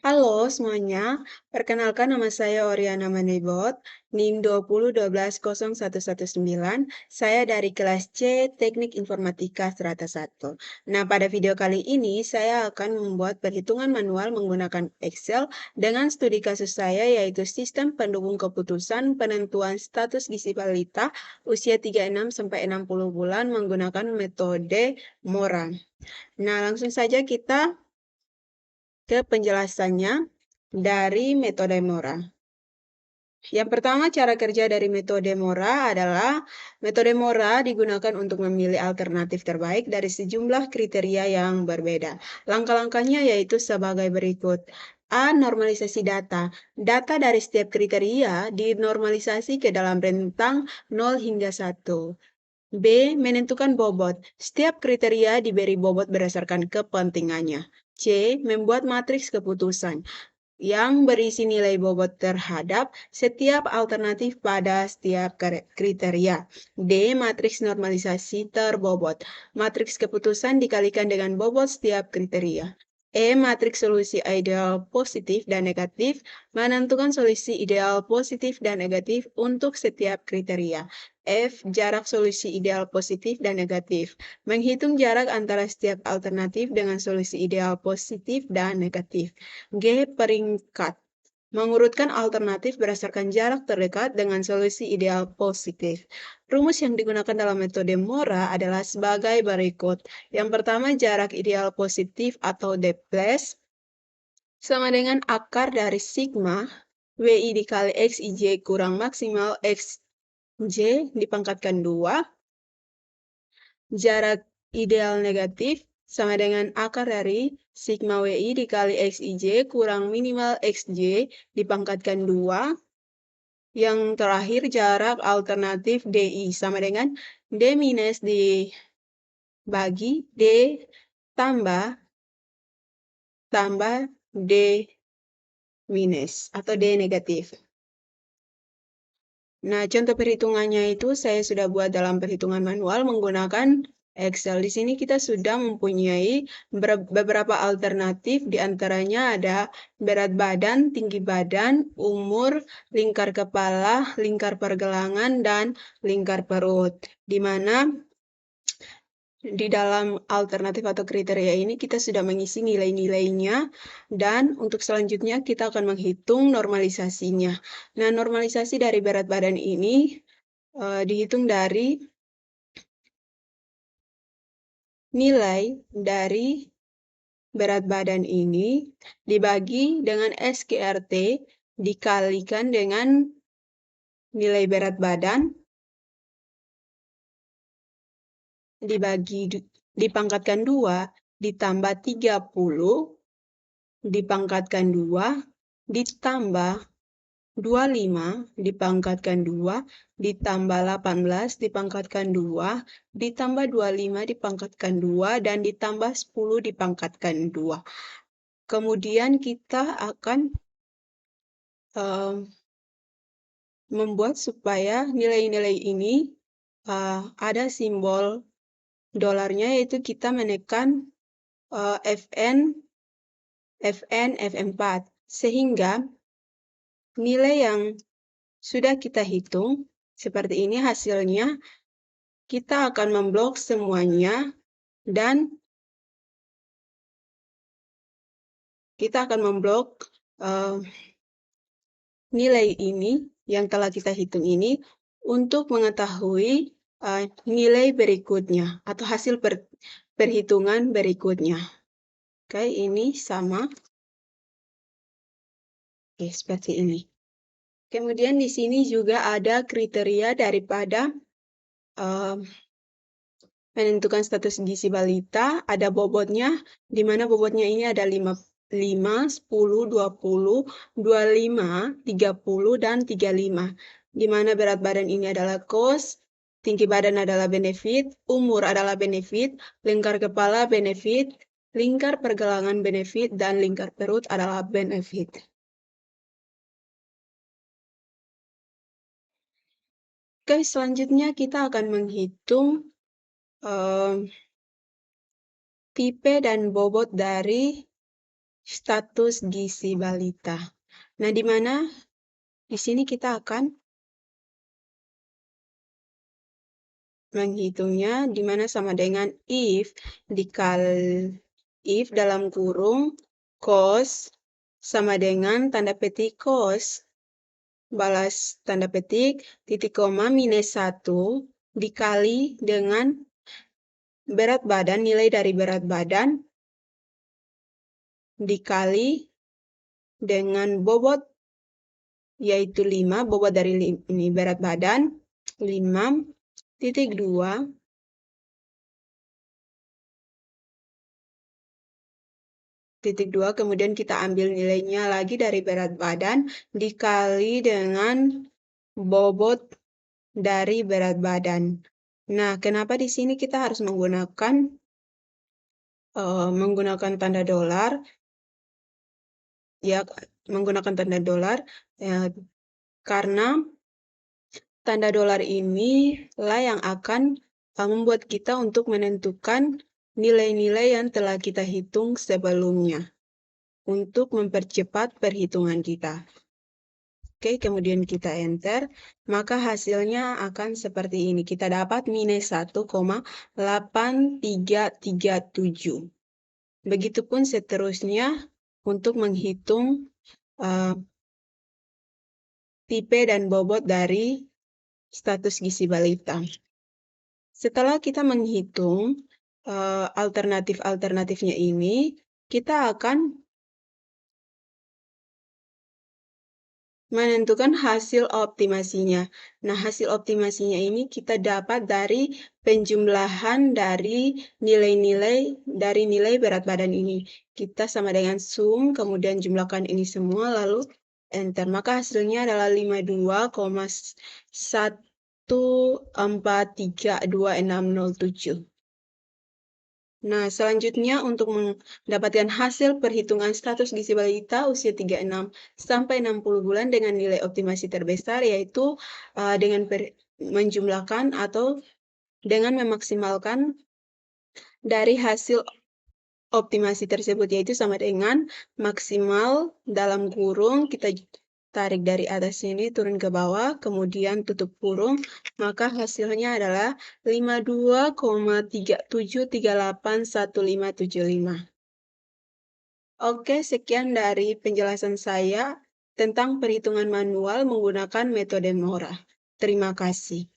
Halo semuanya, perkenalkan nama saya Oriana Manibot, NIM 2012019. Saya dari kelas C Teknik Informatika Strata 1. Nah, pada video kali ini saya akan membuat perhitungan manual menggunakan Excel dengan studi kasus saya yaitu Sistem Pendukung Keputusan Penentuan Status Gizi Balita usia 36-60 bulan menggunakan metode MORA. Nah, langsung saja kita ke penjelasannya dari metode MORA. Yang pertama, cara kerja dari metode MORA adalah metode MORA digunakan untuk memilih alternatif terbaik dari sejumlah kriteria yang berbeda. Langkah-langkahnya yaitu sebagai berikut. A. Normalisasi data. Data dari setiap kriteria dinormalisasi ke dalam rentang 0 hingga 1. B. Menentukan bobot. Setiap kriteria diberi bobot berdasarkan kepentingannya. C. Membuat matriks keputusan yang berisi nilai bobot terhadap setiap alternatif pada setiap kriteria. D. Matriks normalisasi terbobot. Matriks keputusan dikalikan dengan bobot setiap kriteria. E. Matriks solusi ideal positif dan negatif menentukan solusi ideal positif dan negatif untuk setiap kriteria. F. Jarak solusi ideal positif dan negatif. Menghitung jarak antara setiap alternatif dengan solusi ideal positif dan negatif. G. Peringkat. Mengurutkan alternatif berdasarkan jarak terdekat dengan solusi ideal positif. Rumus yang digunakan dalam metode MORA adalah sebagai berikut. Yang pertama, jarak ideal positif atau D+ sama dengan akar dari sigma WI dikali XIJ kurang maksimal XJ dipangkatkan 2. Jarak ideal negatif sama dengan akar dari sigma WI dikali XIJ kurang minimal XJ dipangkatkan 2. Yang terakhir, jarak alternatif DI sama dengan D minus dibagi D tambah D minus atau D negatif. Nah, contoh perhitungannya itu saya sudah buat dalam perhitungan manual menggunakan Excel. Di sini kita sudah mempunyai beberapa alternatif, di antaranya ada berat badan, tinggi badan, umur, lingkar kepala, lingkar pergelangan, dan lingkar perut. Di mana di dalam alternatif atau kriteria ini kita sudah mengisi nilai-nilainya dan untuk selanjutnya kita akan menghitung normalisasinya. Nah, normalisasi dari berat badan ini dihitung dari nilai dari berat badan ini dibagi dengan SKRT dikalikan dengan nilai berat badan dipangkatkan 2 ditambah 30 dipangkatkan 2 ditambah 25 dipangkatkan 2 ditambah 18 dipangkatkan 2 ditambah 25 dipangkatkan 2 dan ditambah 10 dipangkatkan 2. Kemudian kita akan membuat supaya nilai-nilai ini ada simbol dolarnya, yaitu kita menekan FN, F4, sehingga nilai yang sudah kita hitung seperti ini hasilnya, kita akan memblok semuanya dan kita akan memblok nilai ini yang telah kita hitung ini untuk mengetahui nilai berikutnya atau hasil perhitungan berikutnya. Oke, ini sama. Oke, seperti ini. Kemudian di sini juga ada kriteria daripada menentukan status gizi balita, ada bobotnya, di mana bobotnya ini ada 5, 10, 20, 25, 30, dan 35. Di mana berat badan ini adalah cost, tinggi badan adalah benefit, umur adalah benefit, lingkar kepala benefit, lingkar pergelangan benefit, dan lingkar perut adalah benefit. Oke, selanjutnya kita akan menghitung tipe dan bobot dari status gizi balita. Nah, di sini kita akan menghitungnya, di mana sama dengan if dalam kurung cos sama dengan tanda petik cos balas tanda petik titik koma minus 1 dikali dengan berat badan, nilai dari berat badan dikali dengan bobot, yaitu 5, bobot dari ini berat badan 5,2 kemudian kita ambil nilainya lagi dari berat badan dikali dengan bobot dari berat badan. Nah, kenapa di sini kita harus menggunakan tanda dolar? Ya, menggunakan tanda dolar karena tanda dolar ini lah yang akan membuat kita untuk menentukan nilai-nilai yang telah kita hitung sebelumnya untuk mempercepat perhitungan kita. Oke, kemudian kita enter, maka hasilnya akan seperti ini. Kita dapat minus 1,8337. Begitupun seterusnya untuk menghitung tipe dan bobot dari status gizi balita. Setelah kita menghitung alternatif-alternatifnya ini, kita akan menentukan hasil optimasinya. Nah, hasil optimasinya ini kita dapat dari penjumlahan dari nilai berat badan ini. Kita sama dengan sum, kemudian jumlahkan ini semua, lalu enter. Maka hasilnya adalah 52,1432607. Nah, selanjutnya untuk mendapatkan hasil perhitungan status gizi balita usia 36 sampai 60 bulan dengan nilai optimasi terbesar, yaitu dengan menjumlahkan atau dengan memaksimalkan dari hasil optimasi tersebut, yaitu sama dengan maksimal dalam kurung, kita tarik dari atas sini turun ke bawah, kemudian tutup kurung, maka hasilnya adalah 52,37381575. Oke, sekian dari penjelasan saya tentang perhitungan manual menggunakan metode Mora. Terima kasih.